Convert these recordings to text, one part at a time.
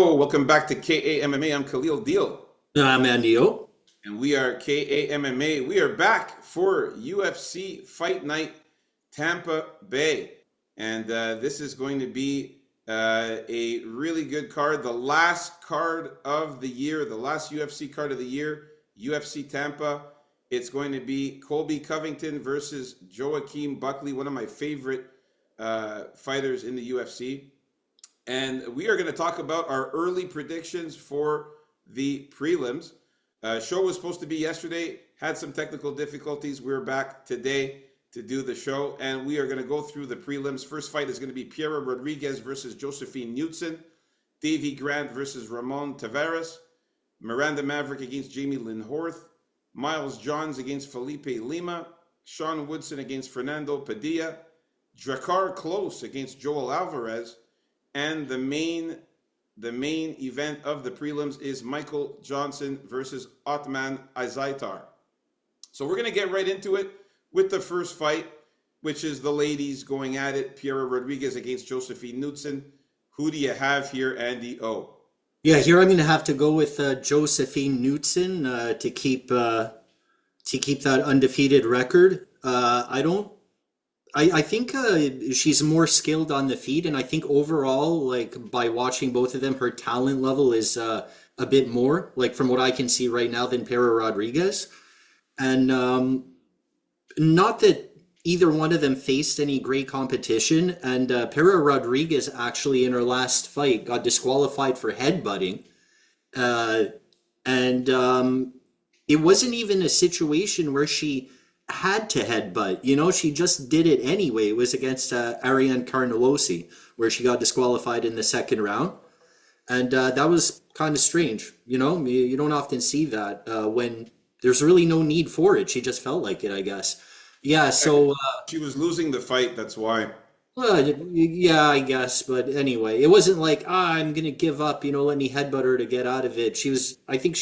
Yo, welcome back to KAMMA. I'm Khalil Deal, I'm Andy O. and we are KAMMA. We are back for UFC Fight Night Tampa Bay. And this is going to be a really good card. The last card of the year, the last UFC card of the year, UFC Tampa. It's going to be Colby Covington versus Joaquin Buckley, one of my favorite fighters in the UFC. And we are going to talk about our early predictions for the prelims. Show was supposed to be yesterday, had some technical difficulties. We're back today to do the show, and we are going to go through the prelims. First fight is going to be Piera Rodriguez versus Josephine Knudsen, Davey Grant versus Ramon Tavares, Miranda Maverick against Jamie Lynn Horth, Miles Johns against Felipe Lima, Sean Woodson against Fernando Padilla, Drakkar Klose against Joel Alvarez, and the main event of the prelims is Michael Johnson versus Othman Azaitar. So we're going to get right into it with the first fight, which is the ladies going at it. Piera Rodriguez against Josephine Knudsen. Who do you have here, Andy O? Yeah, here I'm going to have to go with Josephine Knudsen to keep that undefeated record. I think she's more skilled on the feet, and I think overall, like by watching both of them, her talent level is a bit more, like from what I can see right now, than Piera Rodriguez. And not that either one of them faced any great competition. And Piera Rodriguez actually in her last fight got disqualified for headbutting. And it wasn't even a situation where she had to headbutt. She just did it anyway. It was against Ariane Carnelossi, where she got disqualified in the second round. And that was kind of strange. You don't often see that when there's really no need for it. She just felt like it, I guess. Yeah, so She was losing the fight, that's why. well, yeah, I guess. But anyway, it wasn't like, I'm gonna give up, let me headbutt her to get out of it. I think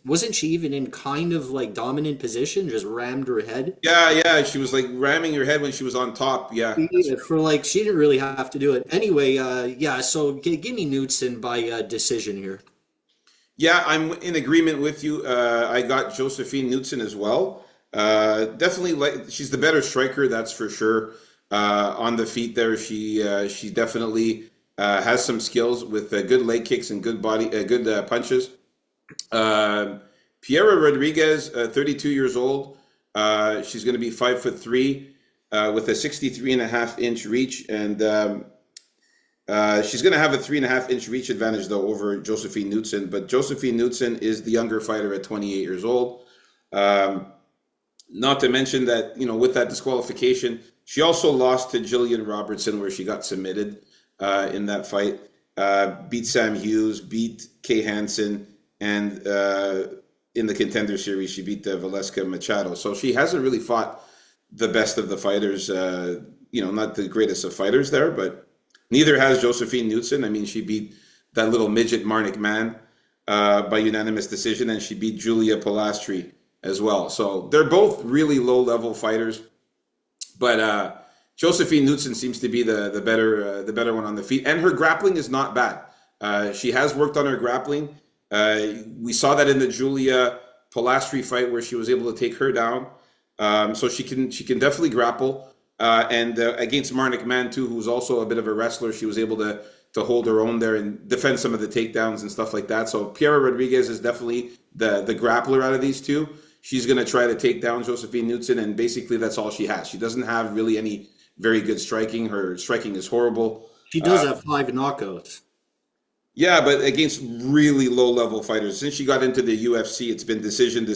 wasn't she even in kind of like dominant position, just rammed her head? Yeah, she was like ramming her head when she was on top. Yeah, that's Yeah, for like, she didn't really have to do it. Anyway, yeah, so give me Knudsen by decision here. Yeah, I'm in agreement with you. I got Josephine Knudsen as well. Definitely, like she's the better striker, that's for sure. On the feet, there, she definitely has some skills with good leg kicks and good punches. Piera Rodriguez, 32 years old. She's going to be 5'3", with a 63.5-inch reach, and she's going to have a 3.5-inch reach advantage though over Josephine Knudsen. But Josephine Knudsen is the younger fighter at 28 years old. Not to mention that, with that disqualification, she also lost to Jillian Robertson, where she got submitted in that fight. Beat Sam Hughes, beat Kay Hansen, and in the Contender Series, she beat Valeska Machado. So she hasn't really fought the best of the fighters, not the greatest of fighters there, but neither has Josephine Knudsen. I mean, she beat that little midget Marnik Man by unanimous decision, and she beat Julia Pilastri as well. So they're both really low-level fighters, but Josephine Knudsen seems to be the better one on the feet, and her grappling is not bad. She has worked on her grappling. We saw that in the Julia Pilastri fight where she was able to take her down. So she can definitely grapple. And against Marnik Man too, who's also a bit of a wrestler, she was able to hold her own there and defend some of the takedowns and stuff like that. So Piera Rodriguez is definitely the grappler out of these two. She's going to try to take down Josephine Knudsen, and basically that's all she has. She doesn't have really any very good striking. Her striking is horrible. She does have 5 knockouts. Yeah, but against really low-level fighters. Since she got into the UFC, it's been decision,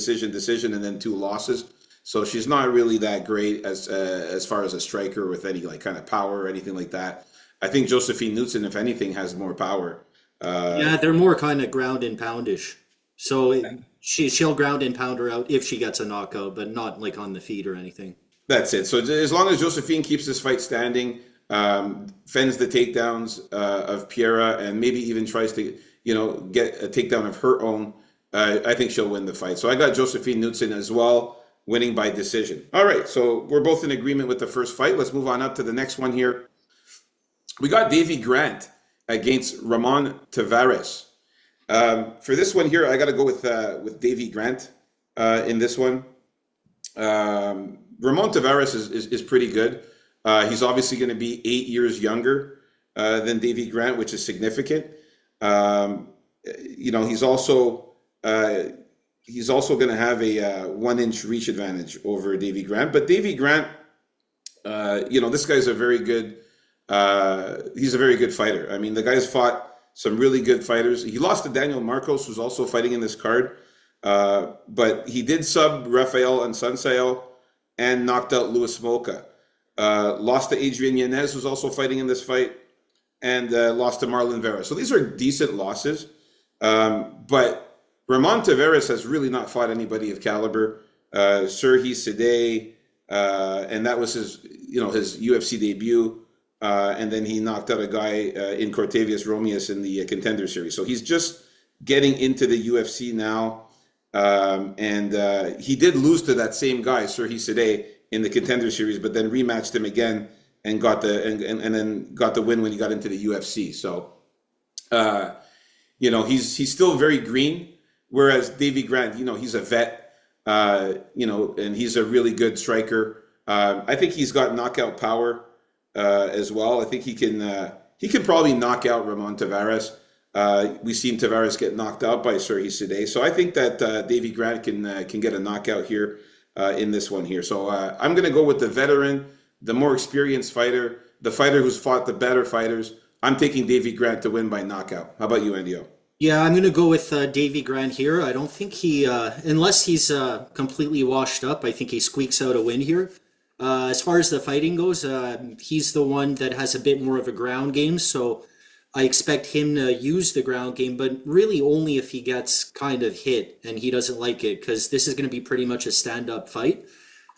and then 2 losses. So she's not really that great as far as a striker with any like kind of power or anything like that. I think Josephine Knudsen, if anything, has more power. Yeah, they're more kind of ground and poundish. So she'll ground and pound her out if she gets a knockout, but not like on the feet or anything. That's it. So as long as Josephine keeps this fight standing, fends the takedowns of Piera, and maybe even tries to get a takedown of her own, I think she'll win the fight. So I got Josephine Knudsen as well, winning by decision. All right, so we're both in agreement with the first fight. Let's move on up to the next one here. We got Davey Grant against Ramon Tavares. For this one here, I got to go with Davy Grant in this one. Ramon Tavares is pretty good. He's obviously going to be 8 years younger than Davy Grant, which is significant. Um, he's also going to have a 1 inch reach advantage over Davy Grant. But Davy Grant, this guy's a very good. He's a very good fighter. I mean, the guy's fought some really good fighters. He lost to Daniel Marcos, who's also fighting in this card. But he did sub Rafael Ansuncao and knocked out Luis Smolka. Lost to Adrian Yanez, who's also fighting in this fight, and lost to Marlon Vera. So these are decent losses. But Ramon Tavares has really not fought anybody of caliber. Serhi Sidey, and that was his UFC debut. And then he knocked out a guy in Cortavius Romeus in the Contender Series. So he's just getting into the UFC now. And he did lose to that same guy, Serhi Sidey, in the Contender Series, but then rematched him again and got then got the win when he got into the UFC. So, he's still very green, whereas Davy Grant, he's a vet, and he's a really good striker. I think he's got knockout power as well. I think he can probably knock out Ramon Tavares. We've seen Tavares get knocked out by Serhi Sidey. So I think that Davy Grant can get a knockout here in this one here. So I'm going to go with the veteran, the more experienced fighter, the fighter who's fought the better fighters. I'm taking Davy Grant to win by knockout. How about you, Andio? Yeah, I'm going to go with Davy Grant here. I don't think unless he's completely washed up, I think he squeaks out a win here. As far as the fighting goes, he's the one that has a bit more of a ground game, so I expect him to use the ground game, but really only if he gets kind of hit and he doesn't like it, because this is going to be pretty much a stand-up fight.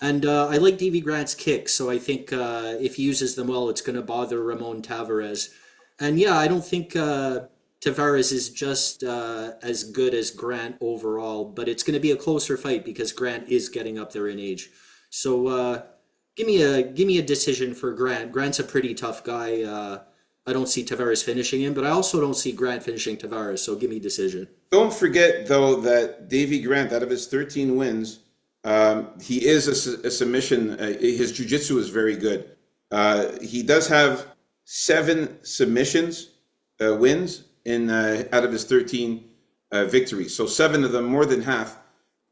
And I like Davy Grant's kicks, so I think if he uses them well, it's going to bother Ramon Tavares. And yeah, I don't think Tavares is just as good as Grant overall, but it's going to be a closer fight because Grant is getting up there in age. So give me a decision for Grant. Grant's a pretty tough guy. I don't see Tavares finishing him, but I also don't see Grant finishing Tavares, so give me decision. Don't forget, though, that Davy Grant, out of his 13 wins, he is a submission. His jiu-jitsu is very good. He does have 7 submissions wins out of his 13 victories. So 7 of them, more than half,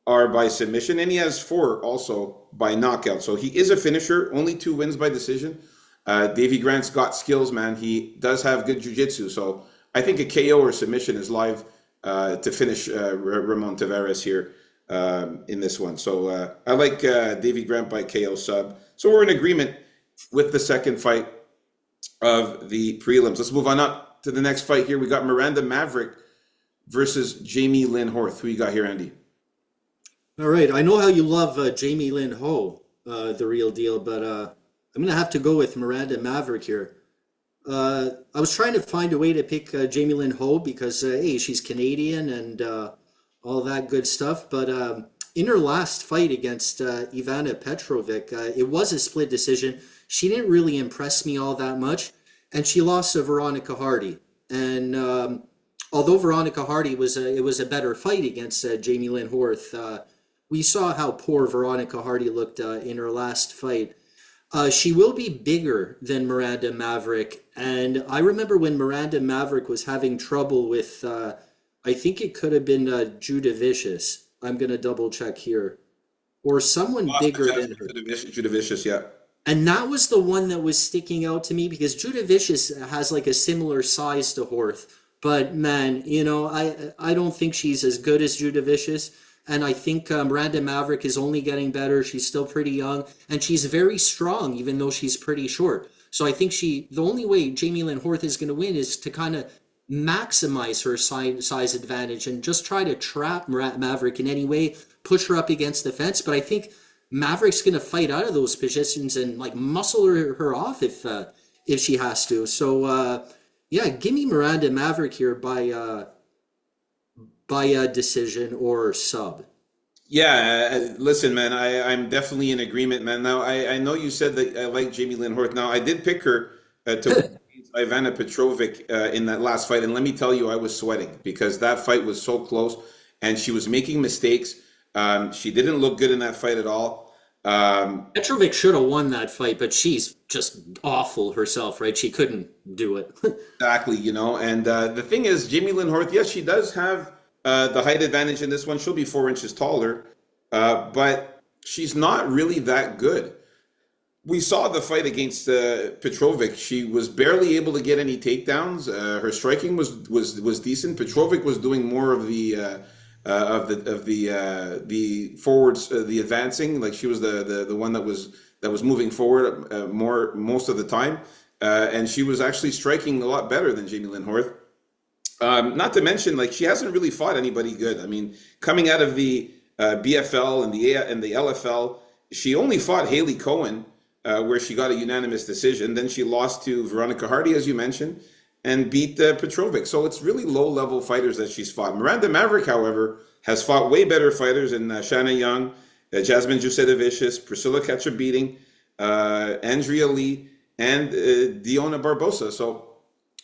are by submission, and he has 4 also by knockout. So he is a finisher, only 2 wins by decision. Davy Grant's got skills, man. He does have good jiu-jitsu. So I think a KO or submission is live to finish Ramon Tavares here in this one. So I like Davy Grant by KO sub. So we're in agreement with the second fight of the prelims. Let's move on up to the next fight here. We got Miranda Maverick versus Jamie Lynn Horth. Who you got here, Andy? All right. I know how you love Jamie Lynn Ho, the real deal, but I'm going to have to go with Miranda Maverick here. I was trying to find a way to pick Jamie Lynn Ho because, hey, she's Canadian and all that good stuff. But in her last fight against Ivana Petrovic, it was a split decision. She didn't really impress me all that much. And she lost to Veronica Hardy. And although Veronica Hardy it was a better fight against Jamie Lynn Horth, we saw how poor Veronica Hardy looked in her last fight. She will be bigger than Miranda Maverick. And I remember when Miranda Maverick was having trouble with, I think it could have been Judah Vicious. I'm going to double check here. Or someone bigger than her. Judah Vicious, yeah. And that was the one that was sticking out to me because Judah Vicious has like a similar size to Horth. But man, I don't think she's as good as Judah Vicious. And I think Miranda Maverick is only getting better. She's still pretty young. And she's very strong, even though she's pretty short. So I think the only way Jamie Lynn Horth is going to win is to kind of maximize her size advantage and just try to trap Maverick in any way, push her up against the fence. But I think Maverick's going to fight out of those positions and like muscle her off if she has to. So yeah, give me Miranda Maverick here by a decision or sub. Yeah, listen, man, I'm definitely in agreement, man. Now, I know you said that I like Jamie Lynn Horth. Now, I did pick her to win against Ivana Petrovic in that last fight, and let me tell you, I was sweating because that fight was so close, and she was making mistakes. She didn't look good in that fight at all. Um, Petrovic should have won that fight, but she's just awful herself, right? She couldn't do it. exactly, you know. And the thing is, Jamie Lynn Horth, yes, she does have the height advantage in this one. She'll be 4 inches taller, but she's not really that good. We saw the fight against Petrovic. She was barely able to get any takedowns. Her striking was decent. Petrovic was doing more of the forwards, the advancing. Like she was the one that was moving forward more most of the time, and she was actually striking a lot better than Jamie Lynn Horth. Not to mention, like she hasn't really fought anybody good. I mean, coming out of the BFL and the LFL, she only fought Haley Cohen, where she got a unanimous decision. Then she lost to Veronica Hardy, as you mentioned, and beat Petrovic. So it's really low-level fighters that she's fought. Miranda Maverick, however, has fought way better fighters in Shanna Young, Jasmine Jusedovicius, Priscilla Ketcher-Beating, Andrea Lee, and Diona Barbosa. So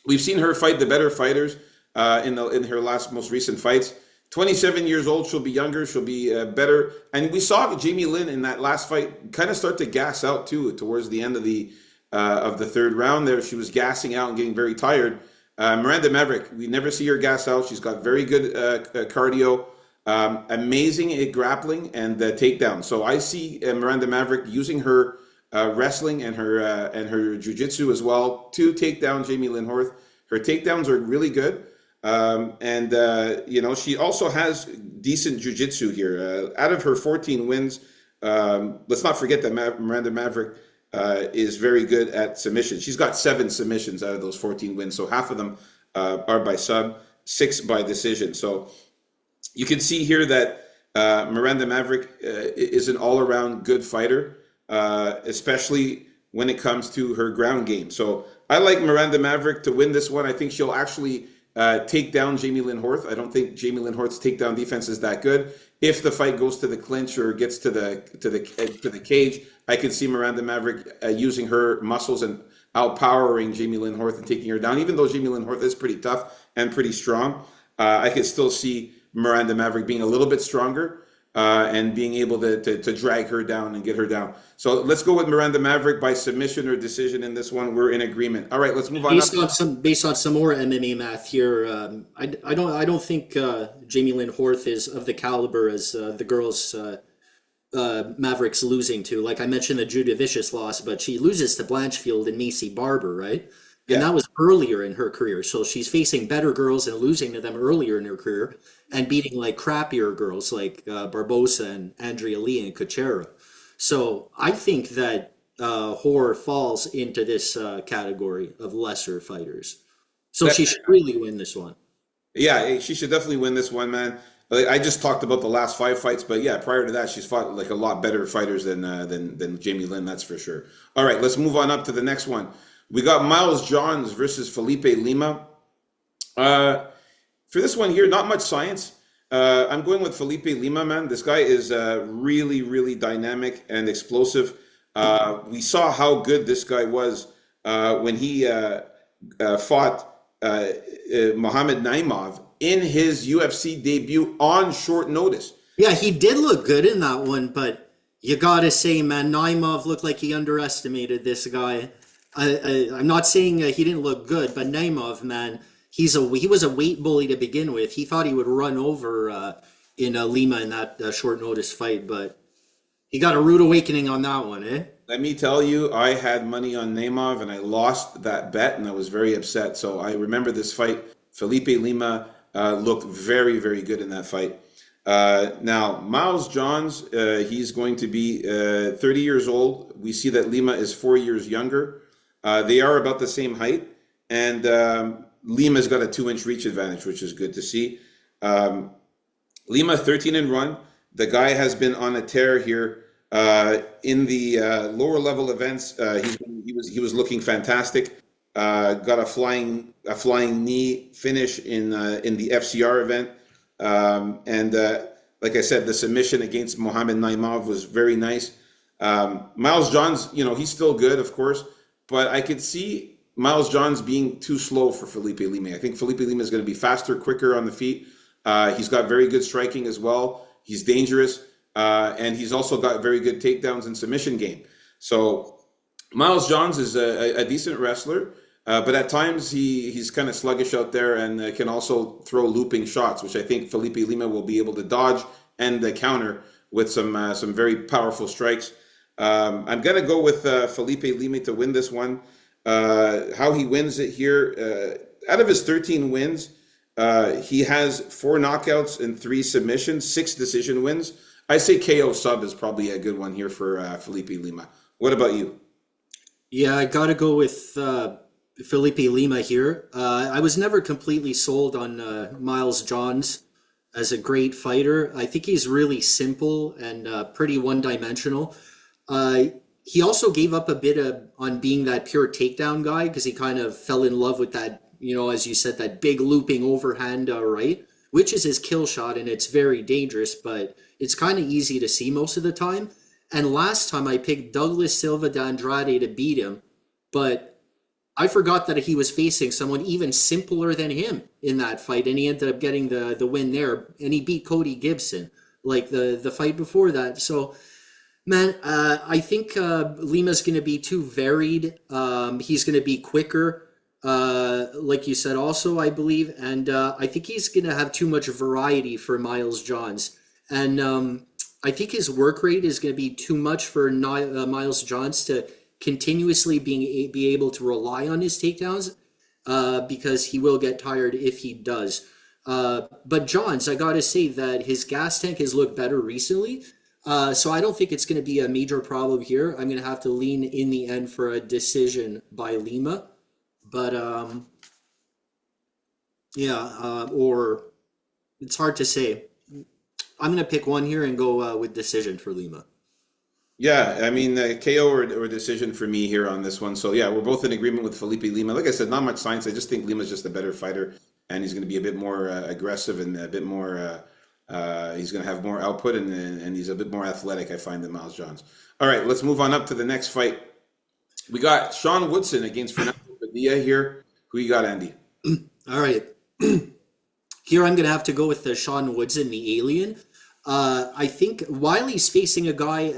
we've seen her fight the better fighters in her most recent fights. 27 years old, she'll be younger, she'll be better. And we saw Jamie Lynn in that last fight kind of start to gas out too towards the end of the third round there. She was gassing out and getting very tired. Miranda Maverick, we never see her gas out. She's got very good cardio, amazing at grappling and takedown. So I see Miranda Maverick using her wrestling and her jiu-jitsu as well to take down Jamie Lynn Horth. Her takedowns are really good. She also has decent jiu-jitsu here. Out of her 14 wins, let's not forget that Miranda Maverick is very good at submissions. She's got 7 submissions out of those 14 wins, so half of them are by sub, 6 by decision. So you can see here that Miranda Maverick is an all-around good fighter, especially when it comes to her ground game. So I like Miranda Maverick to win this one. I think she'll actually take down Jamie Lynn Horth. I don't think Jamie Lynn Horth's takedown defense is that good. If the fight goes to the clinch or gets to the cage, I could see Miranda Maverick using her muscles and outpowering Jamie Lynn Horth and taking her down. Even though Jamie Lynn Horth is pretty tough and pretty strong, I could still see Miranda Maverick being a little bit stronger and being able to drag her down and get her down. So let's go with Miranda Maverick by submission or decision in this one. We're in agreement. All right, let's move on. Based on some more MMA math here, I don't think Jamie Lynn Horth is of the caliber as the girls Mavericks losing to. Like I mentioned, the Judavicius loss, but she loses to Blanchfield and Macy Barber, right? And that was earlier in her career. So she's facing better girls and losing to them earlier in her career and beating like crappier girls like Barbosa and Andrea Lee and Kuchera. So I think that Hoare falls into this category of lesser fighters. So she should really win this one. Yeah, she should definitely win this one, man. Like, I just talked about the last 5 fights, but yeah, prior to that, she's fought like a lot better fighters than Jamie Lynn, that's for sure. All right, let's move on up to the next one. We got Miles Johns versus Felipe Lima. For this one here, not much science. I'm going with Felipe Lima, man. This guy is really, really dynamic and explosive. We saw how good this guy was when he fought Mohamed Naimov in his UFC debut on short notice. Yeah, he did look good in that one, but you gotta say, man, Naimov looked like he underestimated this guy. I'm not saying he didn't look good, but Naimov, man, he was a weight bully to begin with. He thought he would run over in Lima in that short notice fight, but he got a rude awakening on that one, eh? Let me tell you, I had money on Naimov and I lost that bet and I was very upset. So I remember this fight. Felipe Lima looked very, very good in that fight. Now, Miles Johns, he's going to be 30 years old. We see that Lima is 4 years younger. They are about the same height, and Lima's got a 2-inch reach advantage, which is good to see. Lima 13 and run. The guy has been on a tear here in the lower level events. He was looking fantastic. Got a flying knee finish in the FCR event, and like I said, the submission against Mohamed Naimov was very nice. Miles Johns, he's still good, of course. But I could see Miles Johns being too slow for Felipe Lima. I think Felipe Lima is going to be faster, quicker on the feet. He's got very good striking as well. He's dangerous, and he's also got very good takedowns and submission game. So Miles Johns is a decent wrestler, but at times he's kind of sluggish out there and can also throw looping shots, which I think Felipe Lima will be able to dodge and counter with some very powerful strikes. I'm gonna go with Felipe Lima to win this one. How he wins it here, out of his 13 wins, he has 4 knockouts and 3 submissions, 6 decision wins. I say KO sub is probably a good one here for Felipe Lima. What about you? Yeah, I gotta go with Felipe Lima here. I was never completely sold on Miles Johns as a great fighter. I think he's really simple and pretty one-dimensional. Uh, he also gave up a bit on being that pure takedown guy because he kind of fell in love with that, as you said, that big looping overhand right, which is his kill shot, and it's very dangerous, but it's kind of easy to see most of the time. And last time I picked Douglas Silva de Andrade to beat him, but I forgot that he was facing someone even simpler than him in that fight, and he ended up getting the win there, and he beat Cody Gibson, like the fight before that. So, man, I think Lima's going to be too varied. He's going to be quicker, like you said, also, I believe, and I think he's going to have too much variety for Miles Johns. And I think his work rate is going to be too much for Miles Johns to continuously be able to rely on his takedowns because he will get tired if he does. But Johns, I got to say that his gas tank has looked better recently. So I don't think it's going to be a major problem here. I'm going to have to lean in the end for a decision by Lima. But or it's hard to say. I'm going to pick one here and go with decision for Lima. Yeah, I mean, KO or decision for me here on this one. So yeah, we're both in agreement with Felipe Lima. Like I said, not much science. I just think Lima's just a better fighter, and he's going to be a bit more aggressive and a bit more. He's going to have more output, and he's a bit more athletic, I find, than Miles Johns. All right, let's move on up to the next fight. We got Sean Woodson against Fernando Padilla here. Who you got, Andy? All right. Here I'm going to have to go with the Sean Woodson, the alien. I think while he's facing a guy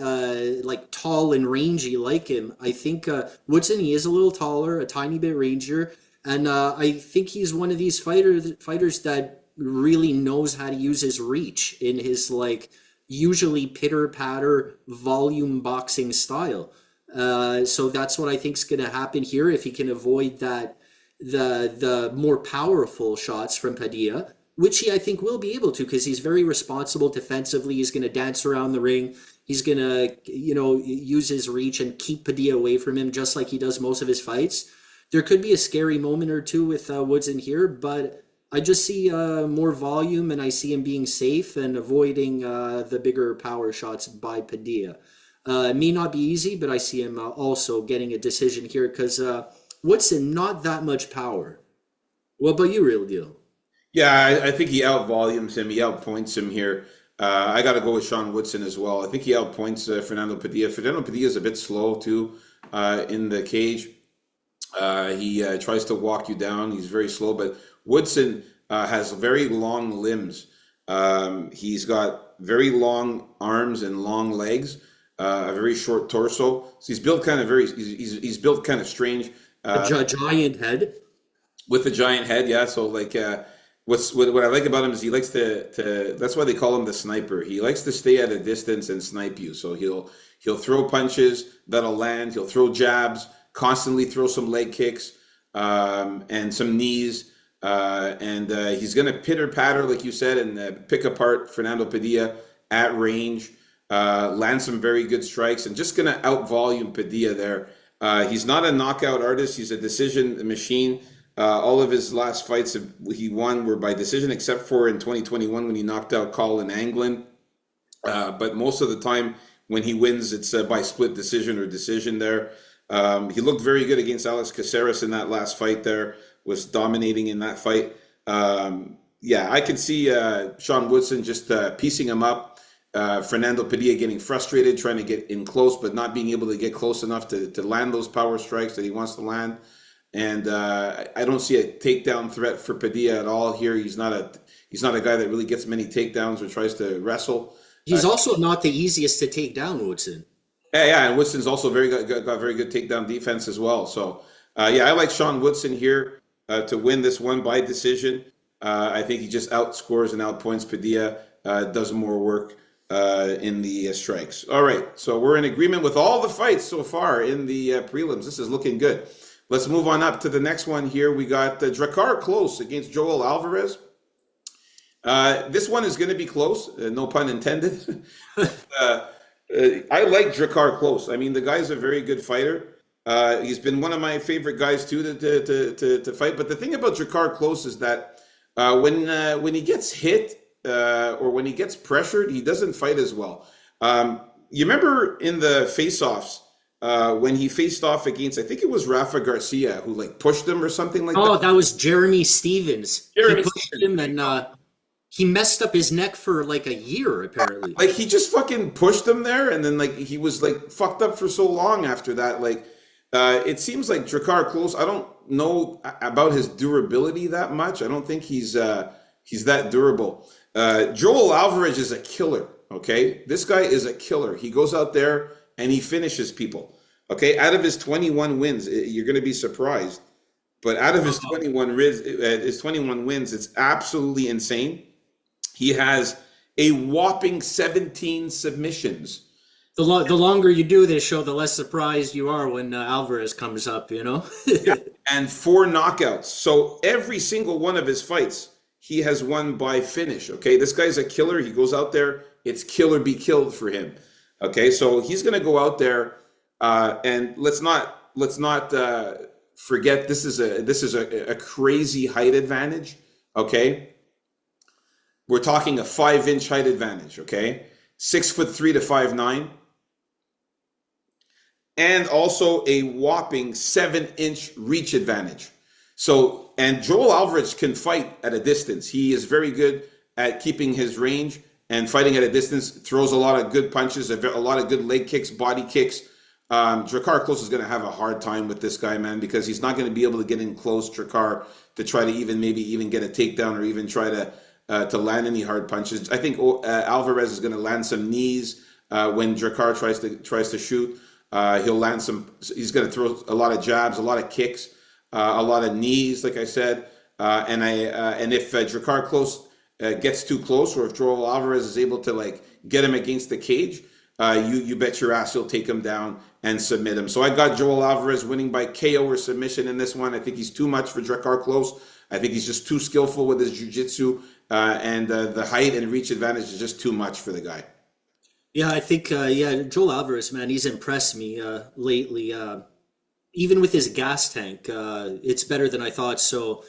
like tall and rangy like him, I think Woodson, he is a little taller, a tiny bit rangier, and I think he's one of these fighters that really knows how to use his reach in his like usually pitter patter volume boxing style. So that's what I think is going to happen here if he can avoid that the more powerful shots from Padilla, which I think will be able to because he's very responsible defensively. He's going to dance around the ring. He's going to, use his reach and keep Padilla away from him just like he does most of his fights. There could be a scary moment or two with Woods in here, but I just see more volume and I see him being safe and avoiding the bigger power shots by Padilla. It may not be easy, but I see him also getting a decision here because Woodson, not that much power. What about you, Real Deal? Yeah, I think he outvolumes him. He outpoints him here. I got to go with Sean Woodson as well. I think he outpoints Fernando Padilla. Fernando Padilla is a bit slow too in the cage. He tries to walk you down. He's very slow, but Woodson has very long limbs. He's got very long arms and long legs, a very short torso. So he's built kind of he's built kind of strange. A giant head. With a giant head, yeah. So like, what I like about him is he likes to. That's why they call him the sniper. He likes to stay at a distance and snipe you. So he'll throw punches that'll land. He'll throw jabs. Constantly throw some leg kicks and some knees. And he's going to pitter patter, like you said, and pick apart Fernando Padilla at range. Land some very good strikes and just going to outvolume Padilla there. He's not a knockout artist. He's a decision machine. All of his last fights he won were by decision, except for in 2021 when he knocked out Colin Anglin. But most of the time when he wins, it's by split decision or decision there. He looked very good against Alex Caceres in that last fight there, was dominating in that fight. Yeah, I could see Sean Woodson just piecing him up. Fernando Padilla getting frustrated, trying to get in close, but not being able to get close enough to land those power strikes that he wants to land. and I don't see a takedown threat for Padilla at all here. He's not a guy that really gets many takedowns or tries to wrestle. He's also not the easiest to take down, Woodson. Yeah, yeah, and Woodson's also got very good takedown defense as well. So, yeah, I like Sean Woodson here to win this one by decision. I think he just outscores and outpoints Padilla, does more work in the strikes. All right, so we're in agreement with all the fights so far in the prelims. This is looking good. Let's move on up to the next one here. We got Drakkar Klose against Joel Alvarez. This one is going to be close, no pun intended. I like Drakkar Klose. I mean, the guy's a very good fighter. He's been one of my favorite guys too to fight. But the thing about Drakkar Klose is that when he gets hit or when he gets pressured, he doesn't fight as well. You remember in the face-offs when he faced off against, I think it was Rafa Garcia, who like pushed him or something like that. Oh, that was Jeremy Stevens. Jeremy He pushed him and he messed up his neck for like a year, apparently. Like he just fucking pushed him there, and then like he was like fucked up for so long after that. Like it seems like Drakkar Klose. I don't know about his durability that much. I don't think he's that durable. Joel Alvarez is a killer. Okay, this guy is a killer. He goes out there and he finishes people. Okay, out of his 21 wins, you're going to be surprised. But out of his 21 wins, it's absolutely insane. He has a whopping 17 submissions. The longer you do this show, the less surprised you are when Alvarez comes up, you know? Yeah. And 4 knockouts. So every single one of his fights, he has won by finish. Okay, this guy's a killer. He goes out there, it's kill or be killed for him. Okay, so he's going to go out there, and let's not forget this is a crazy height advantage. Okay. We're talking a 5-inch height advantage, okay? 6'3" to 5'9", and also a whopping 7-inch reach advantage. So, and Joel Alvarez can fight at a distance. He is very good at keeping his range and fighting at a distance. Throws a lot of good punches, a lot of good leg kicks, body kicks. Drakkar Klose is going to have a hard time with this guy, man, because he's not going to be able to get in close, Drakkar, to try to even get a takedown or even try to land any hard punches. I think Alvarez is going to land some knees when Drakkar tries to shoot. He'll land some. He's going to throw a lot of jabs, a lot of kicks, a lot of knees, like I said. And if Drakkar Klose gets too close, or if Joel Alvarez is able to like get him against the cage, you bet your ass he'll take him down and submit him. So I got Joel Alvarez winning by KO or submission in this one. I think he's too much for Drakkar Klose. I think he's just too skillful with his jiu-jitsu. And the height and reach advantage is just too much for the guy. Yeah, I think, Joel Alvarez, man, he's impressed me lately. Even with his gas tank, it's better than I thought. So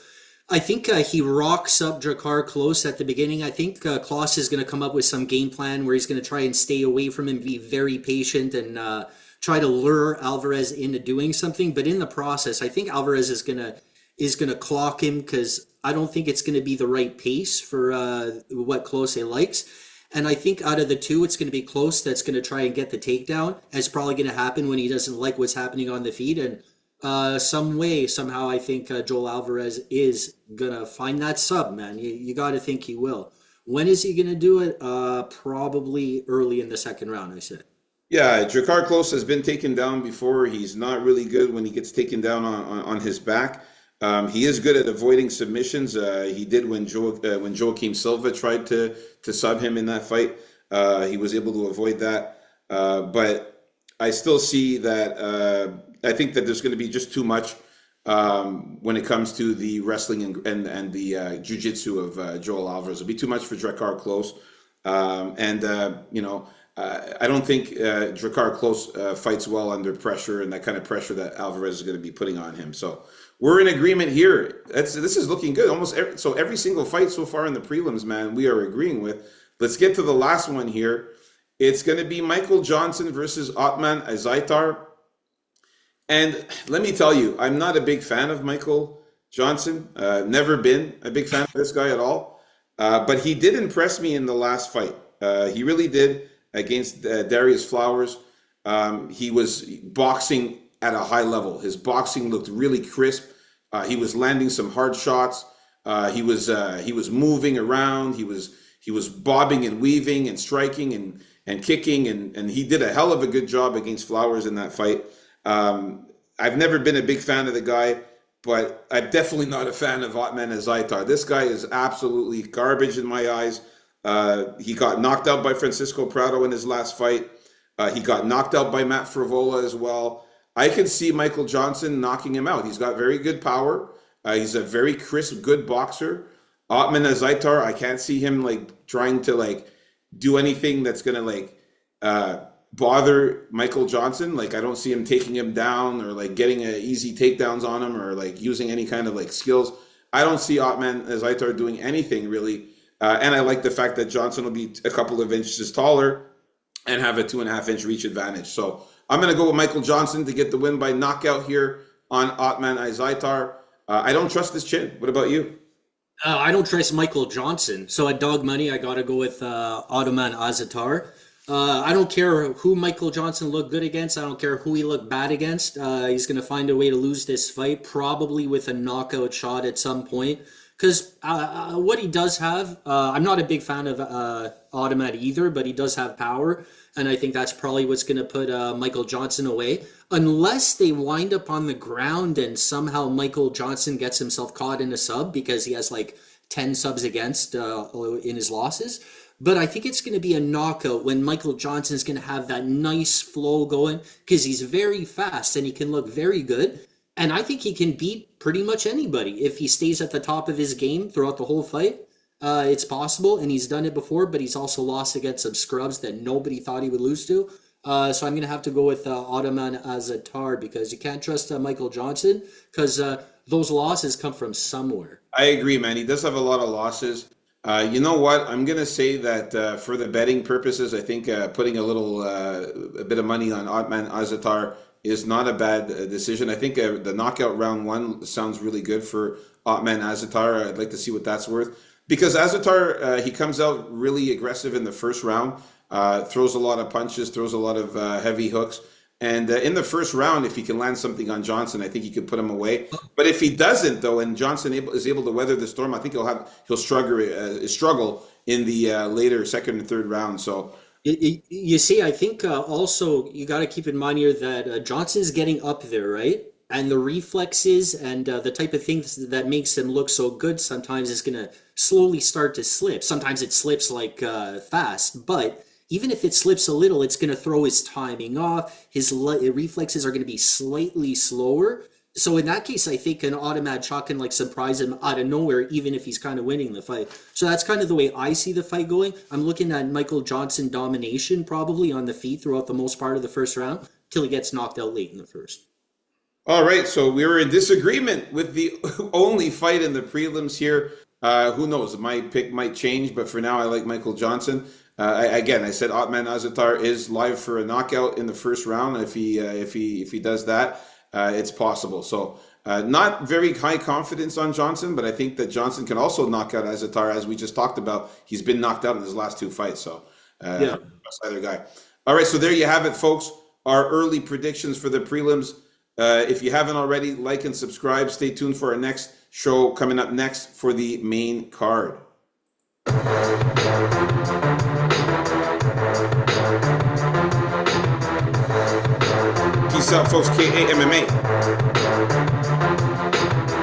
I think he rocks up Drakkar Klose at the beginning. I think Klose is going to come up with some game plan where he's going to try and stay away from him, be very patient, and try to lure Alvarez into doing something. But in the process, I think Alvarez is going to clock him, because I don't think it's going to be the right pace for what Klose likes. And I think out of the two, it's going to be Klose that's going to try and get the takedown. It's probably going to happen when he doesn't like what's happening on the feet. And somehow, I think Joel Alvarez is going to find that sub, man. You got to think he will. When is he going to do it? Probably early in the second round, I said. Yeah, Drakkar Klose has been taken down before. He's not really good when he gets taken down on his back. He is good at avoiding submissions. He did when Joaquim Silva tried to sub him in that fight. He was able to avoid that. But I still see that I think that there's going to be just too much when it comes to the wrestling and the jiu-jitsu of Joel Alvarez. It'll be too much for Drakkar Klose. I don't think Drakkar Klose fights well under pressure and that kind of pressure that Alvarez is going to be putting on him. So we're in agreement here. This is looking good. Every single fight so far in the prelims, man, we are agreeing with. Let's get to the last one here. It's going to be Michael Johnson versus Ottman Azaitar. And let me tell you, I'm not a big fan of Michael Johnson. Never been a big fan of this guy at all. But he did impress me in the last fight. He really did against Darius Flowers. He was boxing at a high level. His boxing looked really crisp. He was landing some hard shots. He was moving around. He was bobbing and weaving and striking and kicking, and he did a hell of a good job against Flowers in that fight. I've never been a big fan of the guy, but I'm definitely not a fan of Otman Azaitar. This guy is absolutely garbage in my eyes. He got knocked out by Francisco Prado in his last fight. He got knocked out by Matt Frivola as well. I can see Michael Johnson knocking him out. He's got very good power. He's a very crisp, good boxer. Otman Azaitar, I can't see him like trying to like do anything that's gonna like bother Michael Johnson. Like I don't see him taking him down or like getting easy takedowns on him or like using any kind of like skills. I don't see Otman Azaitar doing anything really. And I like the fact that Johnson will be a couple of inches taller and have a 2.5-inch reach advantage. So I'm going to go with Michael Johnson to get the win by knockout here on Otman Azaitar. I don't trust this chin. What about you? I don't trust Michael Johnson. So at dog money, I got to go with Otman Azaitar. I don't care who Michael Johnson looked good against. I don't care who he looked bad against. He's going to find a way to lose this fight, probably with a knockout shot at some point. Because what he does have, I'm not a big fan of Otman either, but he does have power. And I think that's probably what's going to put Michael Johnson away. Unless they wind up on the ground and somehow Michael Johnson gets himself caught in a sub because he has like 10 subs against in his losses. But I think it's going to be a knockout when Michael Johnson's going to have that nice flow going because he's very fast and he can look very good. And I think he can beat pretty much anybody if he stays at the top of his game throughout the whole fight. It's possible, and he's done it before, but he's also lost against some scrubs that nobody thought he would lose to. So I'm going to have to go with Otman Azaitar because you can't trust Michael Johnson because those losses come from somewhere. I agree, man. He does have a lot of losses. You know what? I'm going to say that for the betting purposes, I think putting a bit of money on Otman Azaitar is not a bad decision. I think the knockout round one sounds really good for Otman Azaitar. I'd like to see what that's worth. Because Azaitar, he comes out really aggressive in the first round, throws a lot of punches, throws a lot of heavy hooks. And in the first round, if he can land something on Johnson, I think he could put him away. But if he doesn't, though, and Johnson is able to weather the storm, I think he'll struggle in the later second and third round. So you see, I think also you got to keep in mind here that Johnson's getting up there, right? And the reflexes and the type of things that makes him look so good sometimes is going to slowly start to slip. Sometimes it slips like fast, but even if it slips a little, it's going to throw his timing off. His reflexes are going to be slightly slower. So in that case, I think an automatic shot can like surprise him out of nowhere, even if he's kind of winning the fight. So that's kind of the way I see the fight going. I'm looking at Michael Johnson domination probably on the feet throughout the most part of the first round till he gets knocked out late in the first. all right, so we were in disagreement with the only fight in the prelims here. Who knows? My pick might change, but for now, I like Michael Johnson. I said Otman Azaitar is live for a knockout in the first round. If he does that, it's possible. So not very high confidence on Johnson, but I think that Johnson can also knock out Azaitar, as we just talked about. He's been knocked out in his last two fights, so Yeah. that's either guy. All right, so there you have it, folks. Our early predictions for the prelims. If you haven't already, like and subscribe. Stay tuned for our next show coming up next for the main card. Peace out, folks. KAMMA.